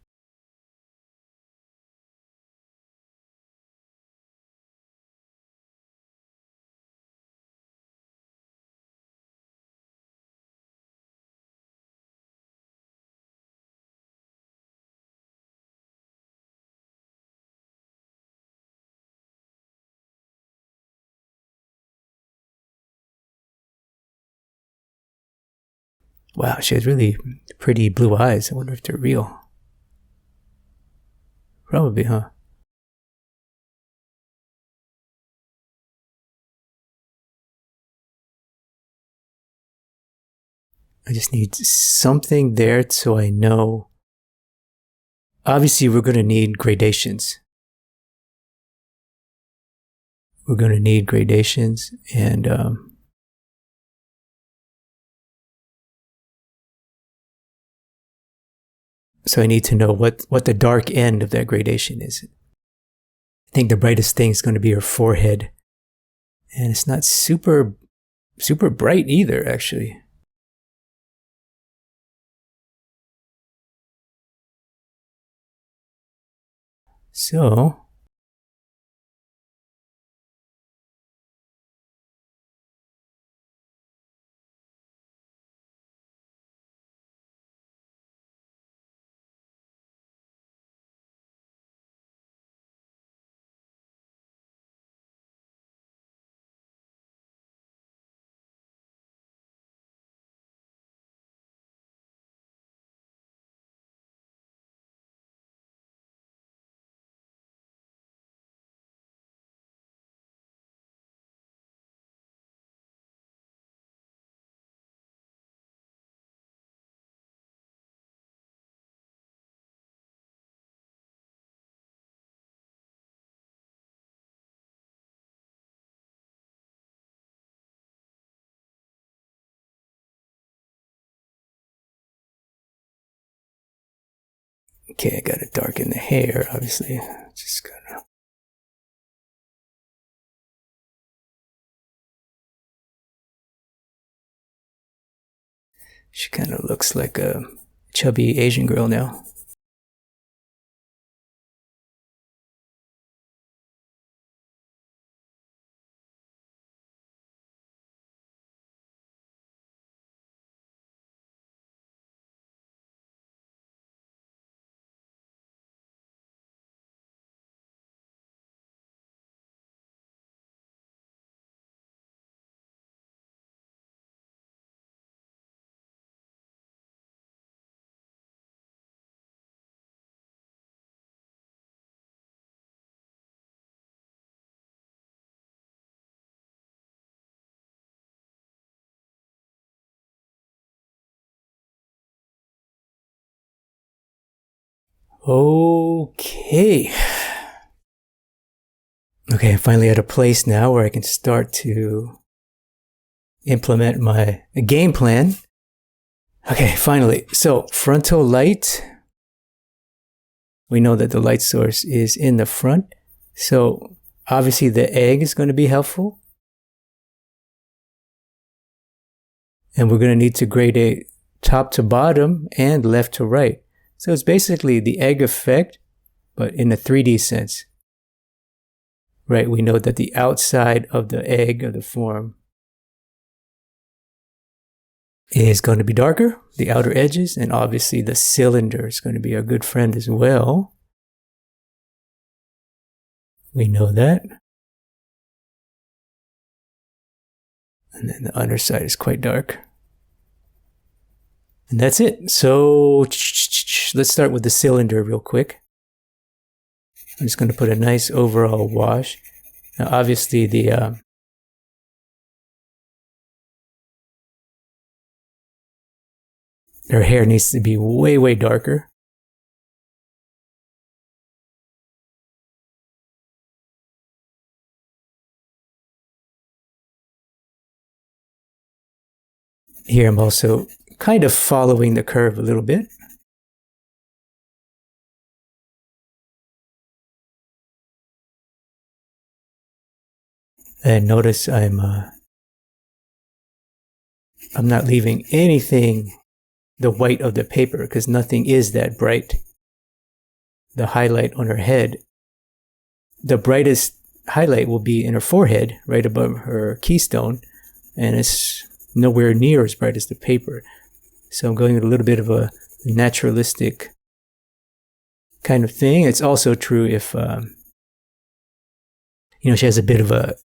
Wow, she has really pretty blue eyes. I wonder if they're real. Probably, huh? I just need something there so I know. Obviously, we're going to need gradations. We're going to need gradations, and so I need to know what the dark end of that gradation is. I think the brightest thing is going to be her forehead, and it's not super bright either, actually. So okay, I gotta darken the hair, obviously. Just gotta. She kind of looks like a chubby Asian girl now. Okay. Okay, I'm finally at a place now where I can start to implement my game plan. Okay, finally. So, frontal light. We know that the light source is in the front. So, obviously, the egg is going to be helpful. And we're going to need to gradate top to bottom and left to right. So, it's basically the egg effect, but in a 3D sense. Right? We know that the outside of the egg of the form is going to be darker, the outer edges, and obviously the cylinder is going to be our good friend as well. We know that. And then the underside is quite dark. And that's it. So let's start with the cylinder real quick. I'm just going to put a nice overall wash. Now, obviously, her hair needs to be way, way darker. Here I'm also kind of following the curve a little bit. And notice I'm not leaving anything the white of the paper because nothing is that bright. The highlight on her head, the brightest highlight will be in her forehead, right above her keystone, and it's nowhere near as bright as the paper. So I'm going with a little bit of a naturalistic kind of thing. It's also true if, she has a bit of a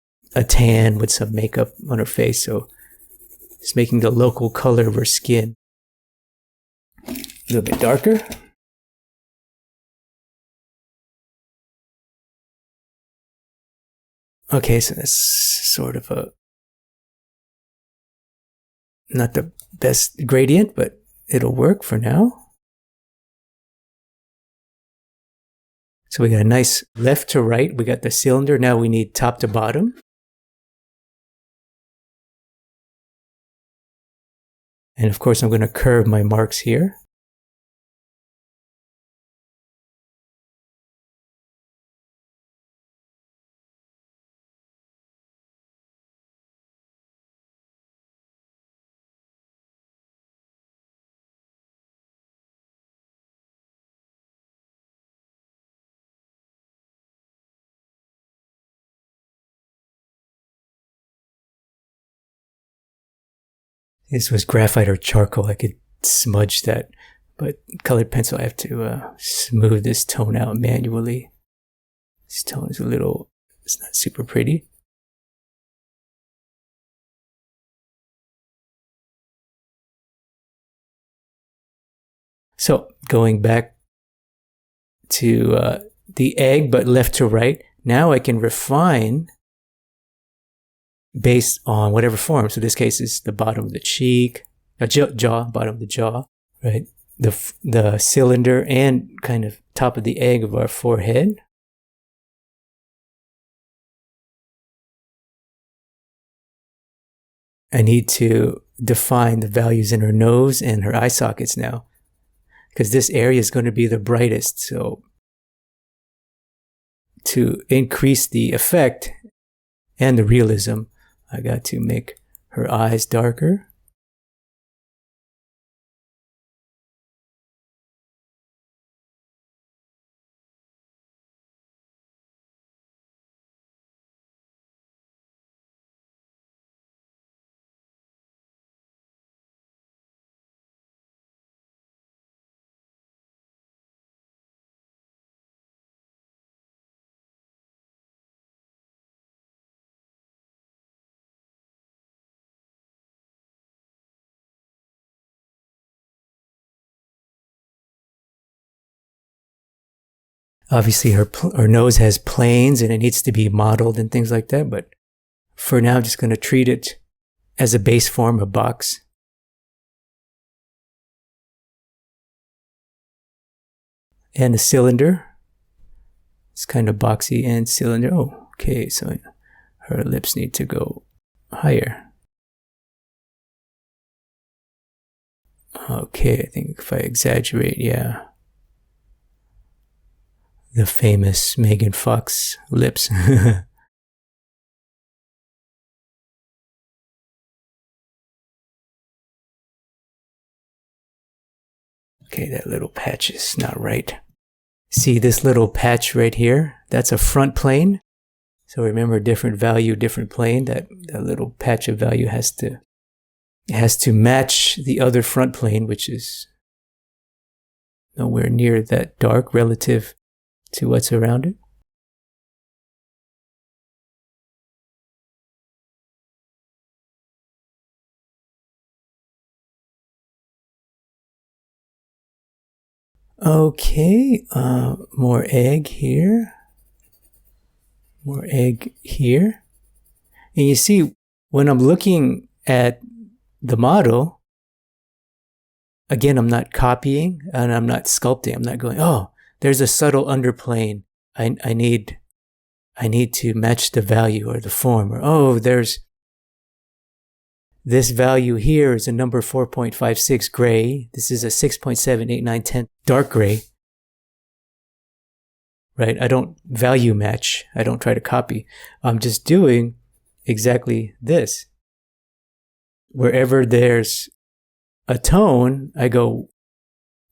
tan with some makeup on her face, so it's making the local color of her skin a little bit darker. Okay, so that's sort of not the best gradient, but it'll work for now. So we got a nice left to right. We got the cylinder. Now we need top to bottom. And of course, I'm going to curve my marks here. This was graphite or charcoal. I could smudge that, but colored pencil, I have to smooth this tone out manually. This tone is it's not super pretty. So going back to the egg, but left to right, now I can refine based on whatever form. So this case is the bottom of the cheek, jaw, bottom of the jaw, right? The cylinder and kind of top of the egg of our forehead. I need to define the values in her nose and her eye sockets now, because this area is going to be the brightest. So to increase the effect and the realism, I got to make her eyes darker. Obviously, her nose has planes and it needs to be modeled and things like that. But for now, I'm just going to treat it as a base form, a box. And the cylinder. It's kind of boxy and cylinder. Oh, okay. So her lips need to go higher. Okay, I think if I exaggerate, yeah. The famous Megan Fowkes lips. Okay, that little patch is not right. See this little patch right here? That's a front plane. So remember, different value, different plane. That little patch of value has to match the other front plane, which is nowhere near that dark relative to what's around it. Okay, more egg here. More egg here. And you see, when I'm looking at the model, again, I'm not copying and I'm not sculpting. I'm not going, oh, there's a subtle underplane. I need to match the value or the form. Or, oh, there's this value here is a number 4.56 gray. This is a 6.78910 dark gray. Right? I don't value match. I don't try to copy. I'm just doing exactly this. Wherever there's a tone, I go,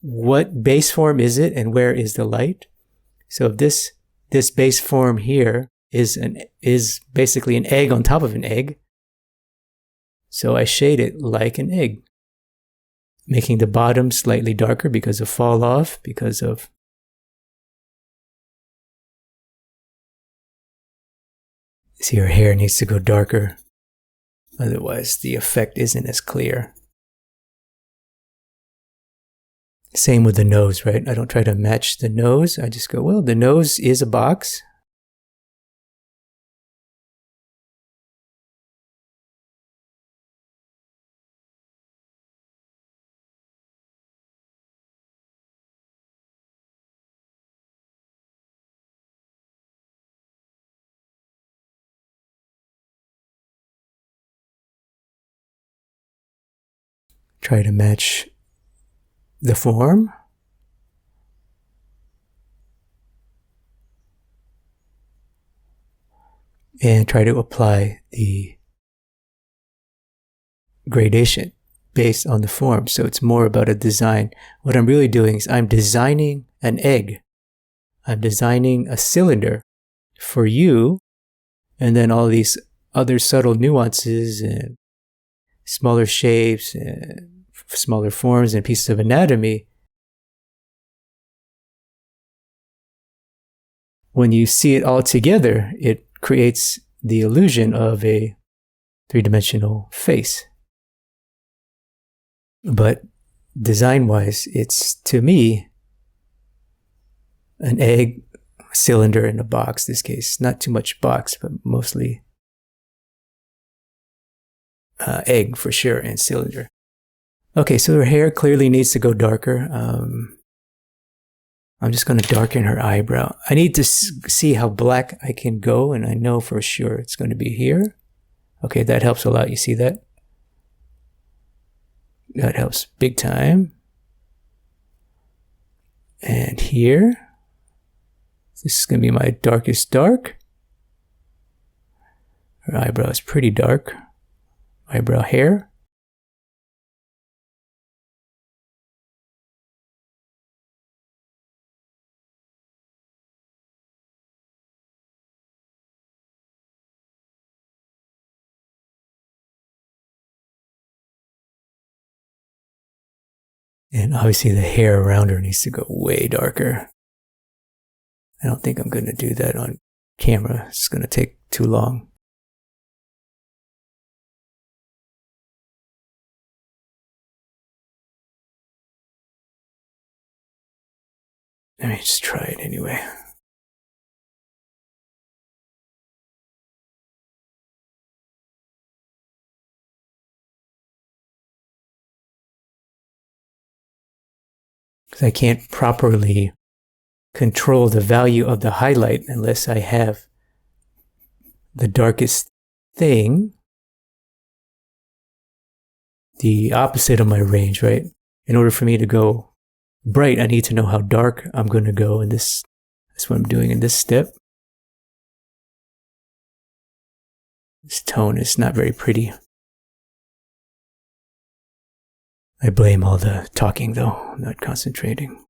what base form is it and where is the light? So if this base form here is basically an egg on top of an egg. So I shade it like an egg, making the bottom slightly darker because of fall off, because of see, her hair needs to go darker. Otherwise, the effect isn't as clear. Same with the nose, right? I don't try to match the nose. I just go, well, the nose is a box. Try to match the form. And try to apply the gradation based on the form. So it's more about a design. What I'm really doing is I'm designing an egg. I'm designing a cylinder for you, and then all these other subtle nuances and smaller shapes and smaller forms and pieces of anatomy. When you see it all together, it creates the illusion of a three-dimensional face. But design-wise, it's, to me, an egg, cylinder in a box, this case. Not too much box, but mostly egg for sure, and cylinder. Okay, so her hair clearly needs to go darker. I'm just going to darken her eyebrow. I need to see how black I can go, and I know for sure it's going to be here. Okay, that helps a lot. You see that? That helps big time. And here, this is going to be my darkest dark. Her eyebrow is pretty dark. Eyebrow hair. And obviously the hair around her needs to go way darker. I don't think I'm going to do that on camera. It's going to take too long. Let me just try it anyway. Because I can't properly control the value of the highlight unless I have the darkest thing, the opposite of my range, right? In order for me to go bright, I need to know how dark I'm going to go in this. That's what I'm doing in this step. This tone is not very pretty. I blame all the talking though, I'm not concentrating.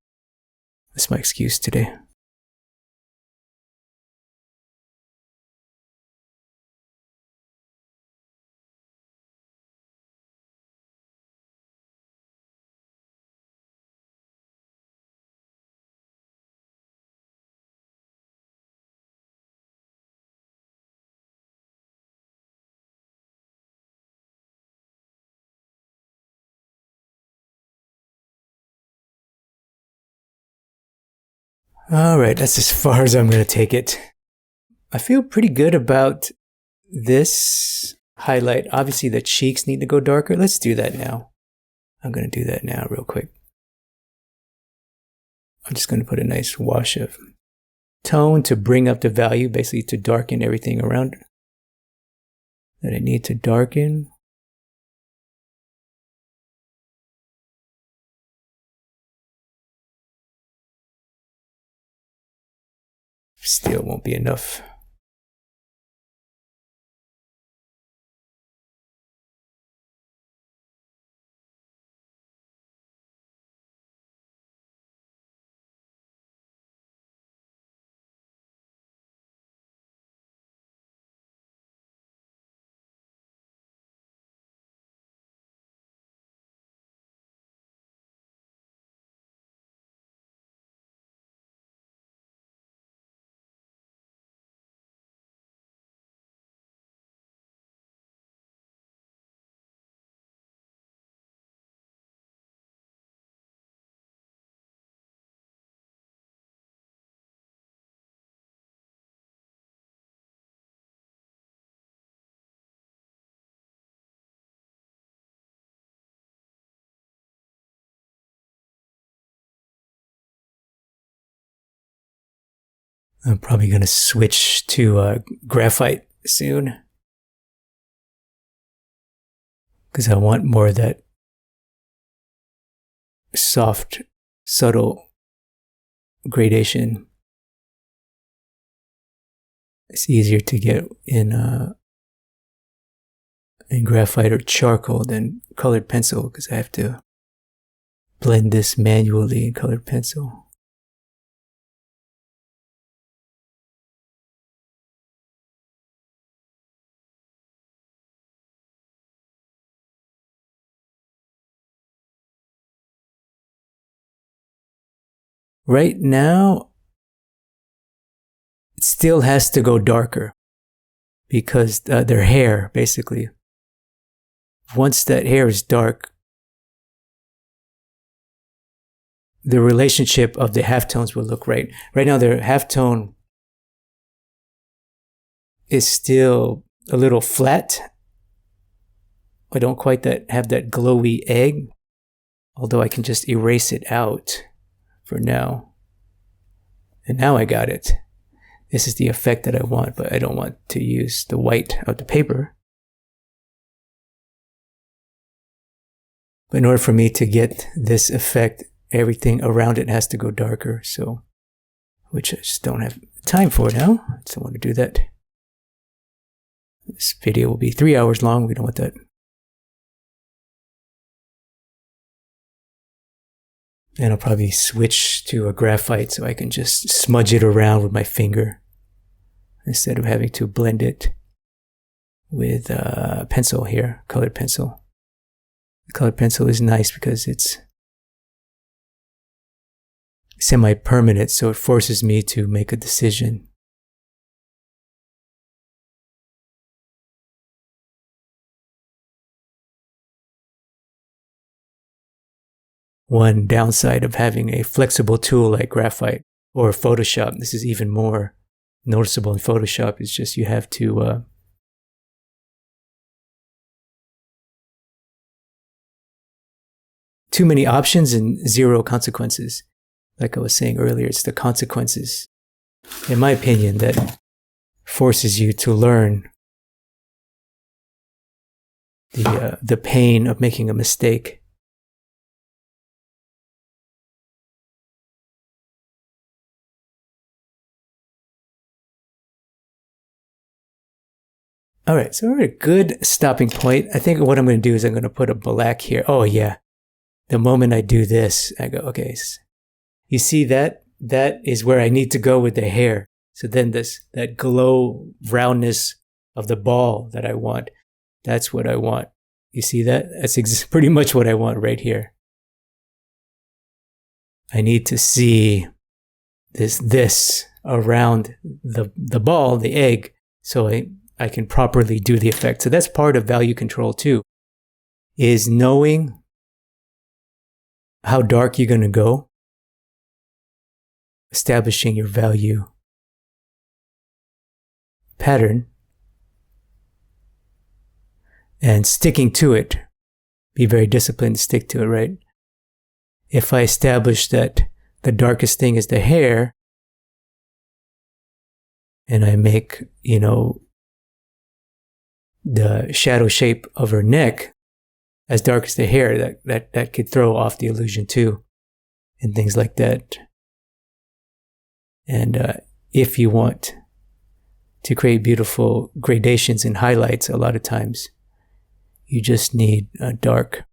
That's my excuse today. Alright, that's as far as I'm going to take it. I feel pretty good about this highlight. Obviously the cheeks need to go darker. Let's do that now. I'm going to do that now real quick. I'm just going to put a nice wash of tone to bring up the value, basically to darken everything around that I need to darken. still won't be enough. I'm probably going to switch to graphite soon, because I want more of that soft, subtle gradation. It's easier to get in graphite or charcoal than colored pencil, because I have to blend this manually in colored pencil. Right now, it still has to go darker because their hair, basically. Once that hair is dark, the relationship of the halftones will look right. Right now, their halftone is still a little flat. I don't quite have that glowy egg, although I can just erase it out for now. And now I got it. This is the effect that I want, but I don't want to use the white of the paper. But in order for me to get this effect, everything around it has to go darker, so, which I just don't have time for now. I just don't want to do that. This video will be 3 hours long. We don't want that. And I'll probably switch to a graphite so I can just smudge it around with my finger instead of having to blend it with pencil here, colored pencil. The colored pencil is nice because it's semi-permanent, so it forces me to make a decision. One downside of having a flexible tool like graphite or Photoshop, this is even more noticeable in Photoshop, is just you have to too many options and zero consequences. Like I was saying earlier, it's the consequences, in my opinion, that forces you to learn the pain of making a mistake. All right, so we're at a good stopping point. I think what I'm going to do is I'm going to put a black here. Oh yeah, the moment I do this, I go, okay, you see that? That is where I need to go with the hair. So then that glow roundness of the ball that I want, that's what I want. You see that? That's pretty much what I want right here. I need to see this around the ball, the egg, so I can properly do the effect. So that's part of value control too, is knowing how dark you're going to go, establishing your value pattern, and sticking to it. Be very disciplined to stick to it, right? If I establish that the darkest thing is the hair, and I make, the shadow shape of her neck as dark as the hair, that could throw off the illusion too, and things like that. And if you want to create beautiful gradations and highlights, a lot of times you just need dark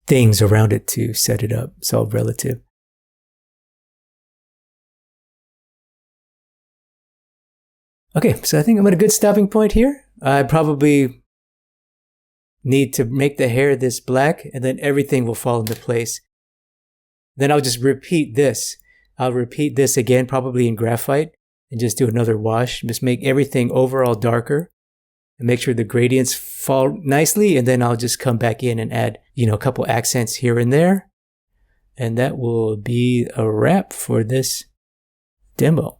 things around it to set it up. It's all relative. Okay, so I think I'm at a good stopping point here. I probably need to make the hair this black, and then everything will fall into place. Then I'll just repeat this. I'll repeat this again, probably in graphite, and just do another wash. Just make everything overall darker and make sure the gradients fall nicely. And then I'll just come back in and add, a couple accents here and there. And that will be a wrap for this demo.